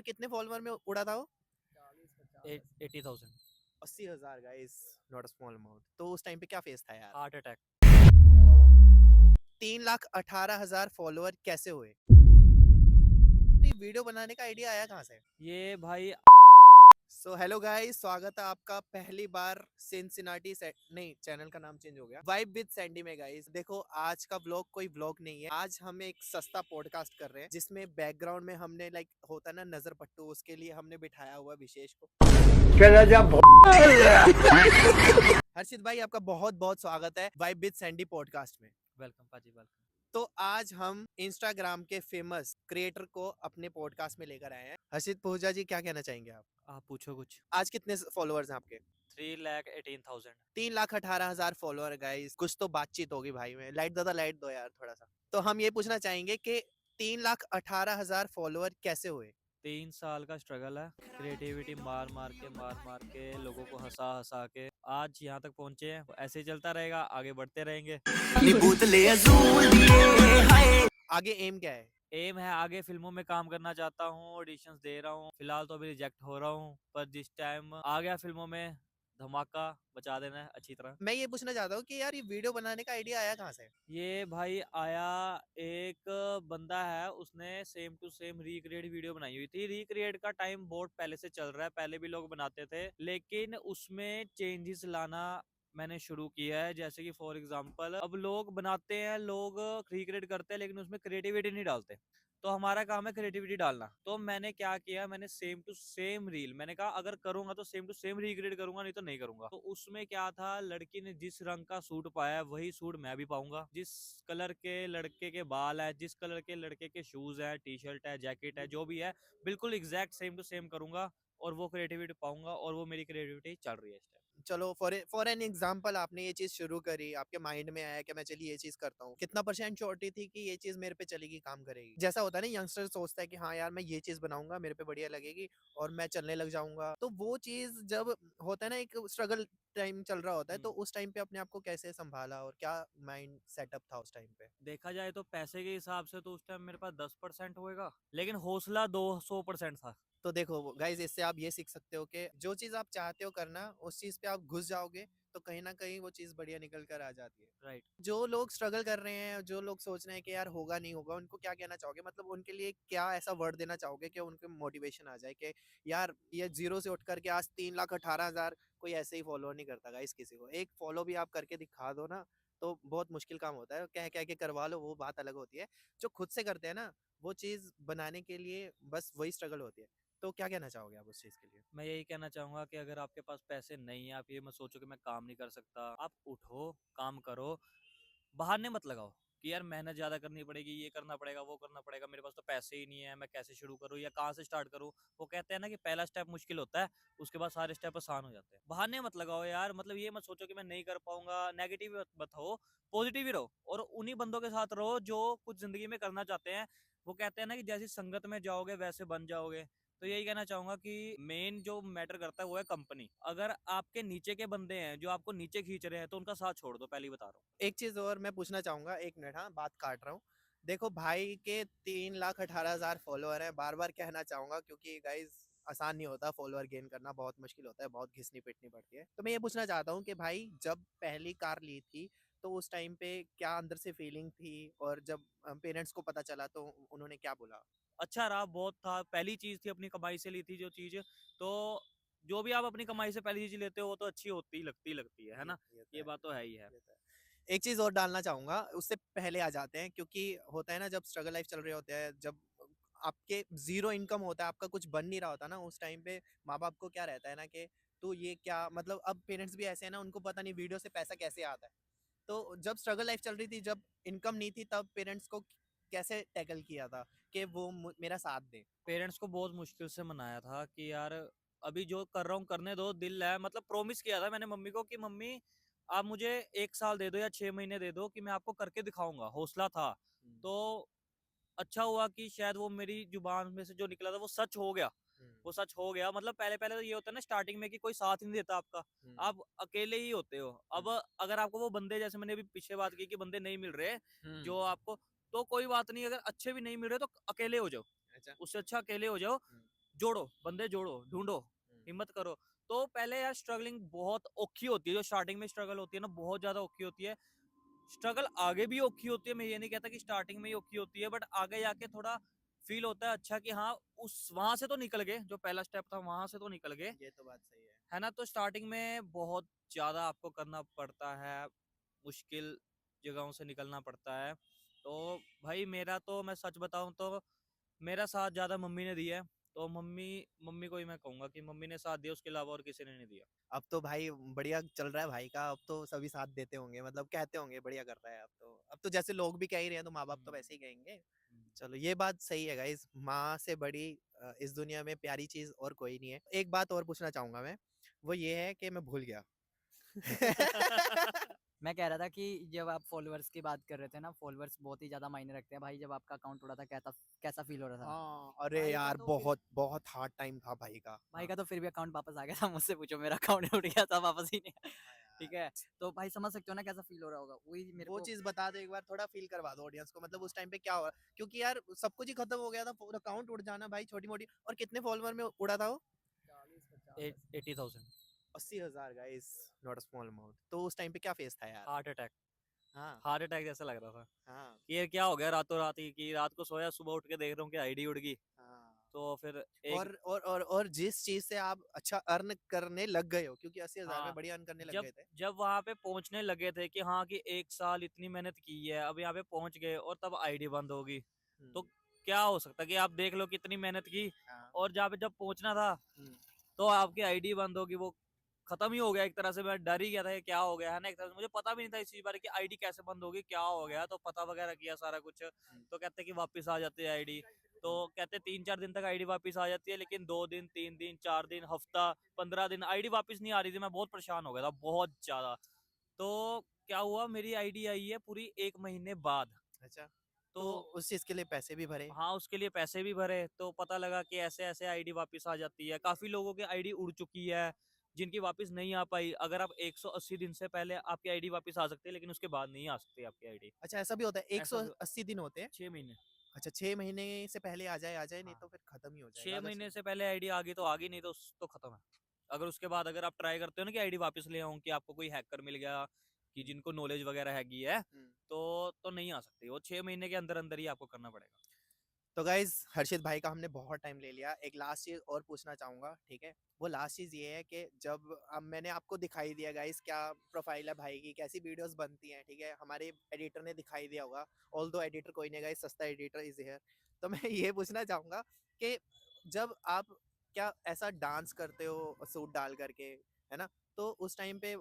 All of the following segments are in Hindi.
और कितने फॉलोवर में उड़ा था वो? 80,000 80,000 guys, not a small amount. तो उस टाइम पे क्या फेस था यार? Heart attack. 3,18,000 फॉलोवर कैसे हुए? ये वीडियो बनाने का आइडिया आया कहाँ से? ये भाई सो हेलो गाइस, स्वागत है आपका पहली बार सिंसिनाटी नहीं, चैनल का नाम चेंज हो गया, वाइब विद सैंडी में। गाइस देखो, आज का व्लॉग कोई व्लॉग नहीं है। आज हम एक सस्ता पॉडकास्ट कर रहे हैं जिसमें बैकग्राउंड में हमने लाइक होता ना नजर पट्टू, उसके लिए हमने बिठाया हुआ विशेष को। चला जा हर्षित भाई, आपका बहुत बहुत स्वागत है वाइब विद सैंडी पॉडकास्ट में। वेलकम पाजी वेलकम। तो आज हम इंस्टाग्राम के फेमस क्रिएटर को अपने पॉडकास्ट में लेकर आए हैं। हर्षित पूजा जी, क्या कहना चाहेंगे आप? आप पूछो कुछ। आज कितने फॉलोअर्स हैं आपके? 3,18,000। 3,18,000 फॉलोअर। गाइस कुछ तो बातचीत होगी भाई में। लाइट दादा, लाइट दो यार थोड़ा सा। तो हम ये पूछना चाहेंगे कि 3,18,000 फॉलोअर कैसे हुए? 3 साल का स्ट्रगल है, क्रिएटिविटी मार मार के लोगों को हंसा हंसा के आज यहाँ तक पहुँचे हैं। ऐसे ही चलता रहेगा, आगे बढ़ते रहेंगे। आगे एम क्या है? एम है आगे फिल्मों में काम करना चाहता हूँ, ऑडिशंस दे रहा हूँ। फिलहाल तो अभी रिजेक्ट हो रहा हूँ, पर जिस टाइम आ गया फिल्मों में धमाका बचा देना है अच्छी तरह। मैं ये पूछना चाहता हूँ कि यार ये वीडियो बनाने का आइडिया आया कहाँ से? ये भाई आया, एक बंदा है, उसने same to same recreate video बनाई हुई थी। रिक्रिएट का टाइम बहुत पहले से चल रहा है, पहले भी लोग बनाते थे, लेकिन उसमें चेंजेस लाना मैंने शुरू किया है। जैसे कि फॉर एग्जांपल अब लोग बनाते हैं, लोग रिक्रिएट करते हैं, लेकिन उसमें क्रिएटिविटी नहीं डालते। तो हमारा काम है क्रिएटिविटी डालना। तो मैंने क्या किया, मैंने सेम टू सेम रील, मैंने कहा अगर करूंगा तो सेम टू सेम रिक्रिएट करूंगा, नहीं तो नहीं करूंगा। तो उसमें क्या था, लड़की ने जिस रंग का सूट पाया है वही सूट मैं भी पाऊंगा। जिस कलर के लड़के के बाल है, जिस कलर के लड़के के शूज है, टी शर्ट है, जैकेट है, जो भी है, बिल्कुल एग्जैक्ट सेम टू सेम करूंगा और वो क्रिएटिविटी पाऊंगा। और वो मेरी क्रिएटिविटी चल रही है इस टाइम। चलो फॉर एन एग्जांपल, आपने ये चीज शुरू करी, आपके माइंड में आया कि मैं चलिए ये चीज करता हूँ। कितना परसेंट श्योरिटी थी कि ये चीज मेरे पे चलेगी, काम करेगी? जैसा होता है ना, यंगस्टर सोचता है कि हाँ यार मैं ये चीज बनाऊंगा, मेरे पे बढ़िया लगेगी और मैं चलने लग जाऊंगा। तो वो चीज जब होता है ना, एक स्ट्रगल टाइम चल रहा होता है, तो उस टाइम पे अपने आप को कैसे संभाला और क्या माइंड सेटअप था उस टाइम पे? देखा जाए तो पैसे के हिसाब से तो उस टाइम मेरे पास 10% होएगा, लेकिन हौसला 200% था। तो देखो गाइज, इससे आप ये सीख सकते हो कि जो चीज आप चाहते हो करना, उस चीज पे आप घुस जाओगे तो कहीं ना कहीं वो चीज बढ़िया निकल कर आ जाती है। राइट। जो लोग स्ट्रगल कर रहे हैं, जो लोग सोच रहे हैं कि यार होगा नहीं होगा, उनको क्या कहना चाहोगे? मतलब उनके लिए क्या ऐसा वर्ड देना चाहोगे कि उनके मोटिवेशन आ जाए कि यार ये जीरो से उठ करके आज 3,18,000 कोई ऐसे ही फॉलो नहीं करता। गाइस किसी को एक फॉलो भी आप करके दिखा दो ना, तो बहुत मुश्किल काम होता है। कह कह के करवा लो, वो बात अलग होती है। जो खुद से करते हैं ना, वो चीज बनाने के लिए बस वही स्ट्रगल होती है। तो क्या कहना चाहोगे आप उस चीज के लिए? मैं यही कहना चाहूंगा कि अगर आपके पास पैसे नहीं है, आप ये मत सोचो कि मैं काम नहीं कर सकता। आप उठो, काम करो, बहाने मत लगाओ कि यार मेहनत ज्यादा करनी पड़ेगी, ये करना पड़ेगा, वो करना पड़ेगा, मेरे पास तो पैसे ही नहीं है, मैं कैसे शुरू करूँ या कहाँ से स्टार्ट करूँ। वो कहते हैं ना कि पहला स्टेप मुश्किल होता है, उसके बाद सारे स्टेप आसान हो जाते हैं। बहाने मत लगाओ यार, मतलब ये मत सोचो कि मैं नहीं कर पाऊंगा। नेगेटिव मत हो, पॉजिटिव ही रहो और उन्हीं बंदों के साथ रहो जो कुछ जिंदगी में करना चाहते हैं। वो कहते हैं ना कि जैसी संगत में जाओगे वैसे बन जाओगे। तो यही कहना चाहूंगा कि मेन जो मैटर करता है वो है कंपनी। अगर आपके नीचे के बंदे हैं जो आपको नीचे खींच रहे हैं, तो उनका साथ छोड़ दो, पहले ही बता रहा हूँ। एक चीज और मैं पूछना चाहूंगा, 1 मिनट, हाँ बात काट रहा हूँ। देखो भाई के 3,18,000 फॉलोअर है। बार बार कहना चाहूंगा क्योंकि गाइज आसान नहीं होता, फॉलोअर गेन करना बहुत मुश्किल होता है, बहुत घिसनी पिटनी पड़ती है। तो मैं ये पूछना चाहता हूँ कि भाई जब पहली कार ली थी, तो उस टाइम पे क्या अंदर से फीलिंग थी? और जब पेरेंट्स को पता चला तो उन्होंने क्या बोला? अच्छा रहा, बहुत था। पहली चीज थी, अपनी कमाई से ली थी जो चीज। तो जो भी आप अपनी कमाई से पहली चीज लेते हो वो तो अच्छी होती ही लगती है ना। ये तो ये है, बात तो है ही है। ये तो है। एक चीज और डालना चाहूंगा, उससे पहले आ जाते हैं, क्योंकि होता है ना जब स्ट्रगल लाइफ चल रही होती है, जब आपके जीरो इनकम होता है, आपका कुछ बन नहीं रहा होता ना, उस टाइम पे माँ बाप को क्या रहता है ना कि तो ये क्या मतलब, अब पेरेंट्स भी ऐसे हैं ना, उनको पता नहीं वीडियो से पैसा कैसे आता है। तो जब स्ट्रगल लाइफ चल रही थी, जब इनकम नहीं थी, तब पेरेंट्स को कैसे टैकल किया था कि वो मेरा साथ दे? पेरेंट्स को बहुत मुश्किल से मनाया था कि यार अभी जो कर रहा हूँ करने दो, दिल है। मतलब प्रॉमिस किया था मैंने मम्मी को कि मम्मी आप मुझे 1 साल दे दो या 6 महीने दे दो कि मैं आपको करके दिखाऊंगा। हौसला था। हम्म, तो अच्छा हुआ कि शायद वो मेरी जुबान में से जो निकला था वो सच हो गया। हम्म, वो सच हो गया। मतलब पहले पहले तो ये होता है ना स्टार्टिंग में कि कोई साथ नहीं देता आपका, हम्म, आप अकेले ही होते हो। अब हम्म, अगर आपको वो बंदे, जैसे मैंने अभी पीछे बात की कि बंदे नहीं मिल रहे हम्म। जो आपको, तो कोई बात नहीं, अगर अच्छे भी नहीं मिल रहे तो अकेले हो जाओ। अच्छा। उससे अच्छा अकेले हो जाओ। हम्म, जोड़ो, बंदे जोड़ो, ढूंढो, हिम्मत करो। तो पहले यार स्ट्रगलिंग बहुत औखी होती है, जो स्टार्टिंग में स्ट्रगल होती है ना, बहुत ज्यादा औखी होती है। स्ट्रगल आगे भी औखी होती है, मैं ये नहीं कहता कि स्टार्टिंग में ही औखी होती है, बट आगे जाके थोड़ा फील होता है अच्छा कि हाँ, उस वहां से तो निकल गए, जो पहला स्टेप था वहां से तो निकल गए, ये तो बात सही है ना। तो स्टार्टिंग में बहुत ज्यादा आपको करना पड़ता है, मुश्किल जगहों से निकलना पड़ता है। तो भाई मेरा तो, मैं सच बताऊं तो मेरा साथ ज्यादा मम्मी ने दिया है। तो मम्मी मम्मी को ही मैं कहूंगा कि मम्मी ने साथ दिया, उसके अलावा और किसी ने नहीं दिया। अब तो भाई बढ़िया चल रहा है भाई का, अब तो सभी साथ देते होंगे, मतलब कहते होंगे बढ़िया कर रहा है। अब तो जैसे लोग भी कह ही रहे हैं तो माँ बाप तो वैसे ही कहेंगे। चलो ये बात सही है गाइस, माँ से बड़ी इस दुनिया में प्यारी चीज और कोई नहीं है। एक बात और पूछना चाहूंगा मैं, वो ये है कि मैं भूल गया। मैं कह रहा था कि जब आप फॉलोअर्स की बात कर रहे थे ना, फॉलोअर्स बहुत ही ज्यादा मायने रखते हैं भाई। जब आपका अकाउंट उड़ा था कैसा कैसा फील हो रहा था? हाँ अरे भाई का यार तो फिर बहुत बहुत हार्ड टाइम था भाई का। भाई हाँ का तो फिर भी अकाउंट वापस आ गया था, मुझसे पूछो, मेरा अकाउंट उड़ गया था, वापस ही नहीं आया। हाँ ठीक यार, है, तो भाई समझ सकते हो ना कैसा फील हो रहा होगा, वही मेरे वो को। चीज बता दो एक बार, थोड़ा फील करवा दो ऑडियंस को, मतलब उस टाइम पे क्या हुआ, क्योंकि यार सब कुछ ही खत्म हो गया था, पूरा अकाउंट उड़ जाना भाई, छोटी मोटी। और कितने फॉलोवर में उड़ा था वो? 80,000। 80,000 guys, not a small amount. तो उस टाइम पे क्या फेस था यार? हार्ट अटैक, हाँ हार्ट अटैक जैसा लग रहा था हाँ कि ये क्या हो गया रातों रात ही, कि रात को सोया, सुबह उठ के देख रहा हूँ कि आईडी उड़ गई। हाँ। तो फिर एक, और जिस चीज से आप अच्छा अर्न करने लग गए हो, क्योंकि 80,000 में हाँ, बढ़िया अर्न करने लग जब गए थे। जब वहां पे पहुंचने लगे थे कि हाँ कि 1 साल इतनी मेहनत की है, अब यहाँ पे पहुंच गए और तब आईडी बंद होगी, तो हम्म, क्या हो सकता है कि आप देख लो कितनी मेहनत की, हाँ, और जहाँ पे जब पहुंचना था हम्म, तो आपकी आईडी बंद होगी, वो खत्म ही हो गया एक तरह से। मैं डर ही गया था कि क्या हो गया, है ना। एक तरह से मुझे पता भी नहीं था इस चीज बारे कि आईडी कैसे बंद होगी, क्या हो गया। तो पता वगैरह किया सारा कुछ, हम्म, तो कहते कि वापस आ जाती है आईडी। तो हम्म। कहते 3-4 दिन तक आईडी वापस आ जाती है, लेकिन 2 दिन, 3 दिन, 4 दिन, हफ्ता, 15 दिन आईडी वापस नहीं आ रही थी। मैं बहुत परेशान हो गया था, बहुत ज्यादा। तो क्या हुआ, मेरी आईडी आई है पूरी 1 महीने बाद। अच्छा, तो तो उस चीज के लिए पैसे भी भरे? हाँ, उसके लिए पैसे भी भरे, तो पता लगा कि ऐसे ऐसे आईडी वापस आ जाती है। काफी लोगों की आईडी उड़ चुकी है, जिनकी वापस नहीं आ पाई। अगर आप 180 दिन से पहले आपकी आईडी वापस आ सकती है, लेकिन उसके बाद नहीं आ सकती आपकी आईडी। अच्छा ऐसा भी होता है, ऐसा भी, 180 दिन होते हैं? 6 महीने। अच्छा 6 महीने से पहले आ जाए, नहीं हाँ, तो फिर खत्म ही हो जाएगा छह अगर महीने से पहले आईडी आ गई तो आ गई, नहीं तो खत्म है। अगर उसके बाद अगर आप ट्राई करते हो ना कि आईडी वापस ले आऊं, कि आपको कोई हैकर मिल गया कि जिनको नॉलेज वगैरह हैगी है, तो नहीं आ सकती वो। 6 महीने के अंदर अंदर ही आपको करना पड़ेगा। तो गाइज हर्षित भाई का हमने बहुत टाइम ले लिया, एक लास्ट चीज और पूछना चाहूंगा, ठीक है? वो लास्ट चीज ये है कि जब अब मैंने आपको दिखाई दिया गाइज क्या प्रोफाइल है भाई की, कैसी वीडियोस बनती हैं, ठीक है? हमारे एडिटर ने दिखाई दिया होगा, ऑल दो एडिटर कोई नहीं गाइज, सस्ता एडिटर इज हियर। तो मैं ये पूछना चाहूंगा कि जब आप क्या ऐसा डांस करते हो सूट डाल करके, है ना, तो उस टाइम पे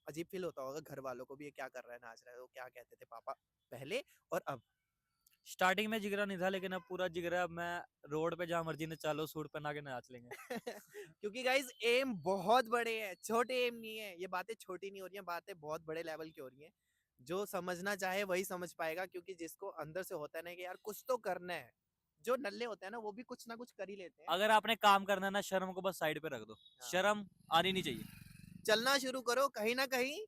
अजीब फील होता होगा घर वालों को भी, ये क्या कर रहा है, नाच रहा है, वो क्या कहते थे पापा पहले और अब? स्टार्टिंग में जिगरा नहीं था, लेकिन अब पूरा जिगरा। अब मैं रोड पे जहाँ मर्जी नचा लो, सूट पहना के नाच लेंगे। क्योंकि गाइज एम बहुत बड़े हैं, छोटे एम नहीं है, ये बातें छोटी नहीं हो रही हैं, बातें बहुत बड़े लेवल की हो रही हैं। जो समझना चाहे वही समझ पाएगा, क्योंकि जिसको अंदर से होता है ना कि यार कुछ तो करना है, जो नल्ले होते हैं ना वो भी कुछ ना कुछ कर ही लेते हैं। अगर आपने काम करना है ना, शर्म को बस साइड पे रख दो। हाँ, शर्म आनी नहीं चाहिए। चलना शुरू करो, कहीं ना कहीं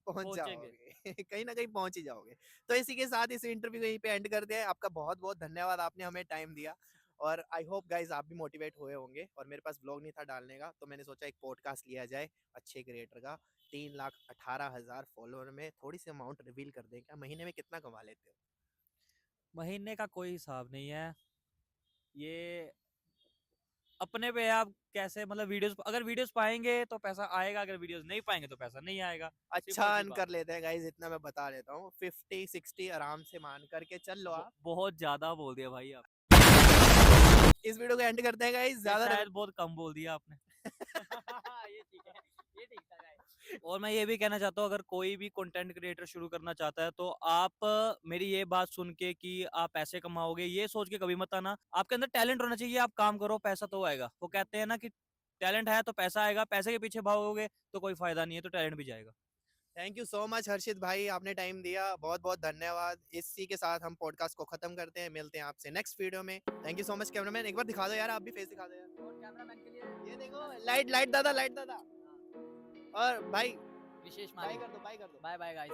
पहुंच पहुंचेंगे। जाओगे। कहीं ना कहीं पहुंच ही जाओगे। तो इसी के साथ इस इंटरव्यू को यहीं पे एंड करते हैं। आपका बहुत बहुत धन्यवाद, आपने हमें टाइम दिया। और आई होप गाइज आप भी मोटिवेट हुए होंगे। और मेरे पास ब्लॉग नहीं था डालने का, तो मैंने सोचा एक पॉडकास्ट लिया जाए अच्छे क्रिएटर का। 3,18,000 फॉलोअर में थोड़ी सी अमाउंट रिवील कर दें क्या, महीने में कितना कमा लेते हो? महीने का कोई हिसाब नहीं है ये, अपने पे है। आप कैसे, मतलब वीडियोस, अगर वीडियोस पाएंगे तो पैसा आएगा, अगर वीडियोस नहीं पाएंगे तो पैसा नहीं आएगा। अच्छा सिंपल सी अर्न बात कर लेते हैं गाइज, इतना मैं बता देता हूँ, 50-60 आराम से मान करके चल लो आप। बहुत ज्यादा बोल दिया भाई आप। इस वीडियो को एंड करते हैं गाइज, या ज्यादा शायद बहुत कम बोल दिया आपने। ये ठीक है, ये ठीक था guys। और मैं ये भी कहना चाहता हूँ, अगर कोई भी कंटेंट क्रिएटर शुरू करना चाहता है, तो आप मेरी ये बात सुन के कि आप पैसे कमाओगे, ये सोच के कभी मत आना। आपके अंदर टैलेंट होना चाहिए, आप काम करो, पैसा तो आएगा। वो कहते हैं ना कि टैलेंट है तो पैसा आएगा, पैसे के पीछे भागोगे तो कोई फायदा नहीं है, तो टैलेंट भी जाएगा। थैंक यू सो मच हर्षित भाई, आपने टाइम दिया, बहुत बहुत धन्यवाद। इसी के साथ हम पॉडकास्ट को खत्म करते हैं, मिलते हैं आपसे नेक्स्ट वीडियो में। Thank you so much. Cameraman एक बार दिखा दो यार, आप भी फेस दिखा दो यार। और कैमरामैन के लिए ये देखो, लाइट लाइट दादा, लाइट दादा। और भाई विशेष बाय माली। कर दो, बाय कर दो। Bye bye guys.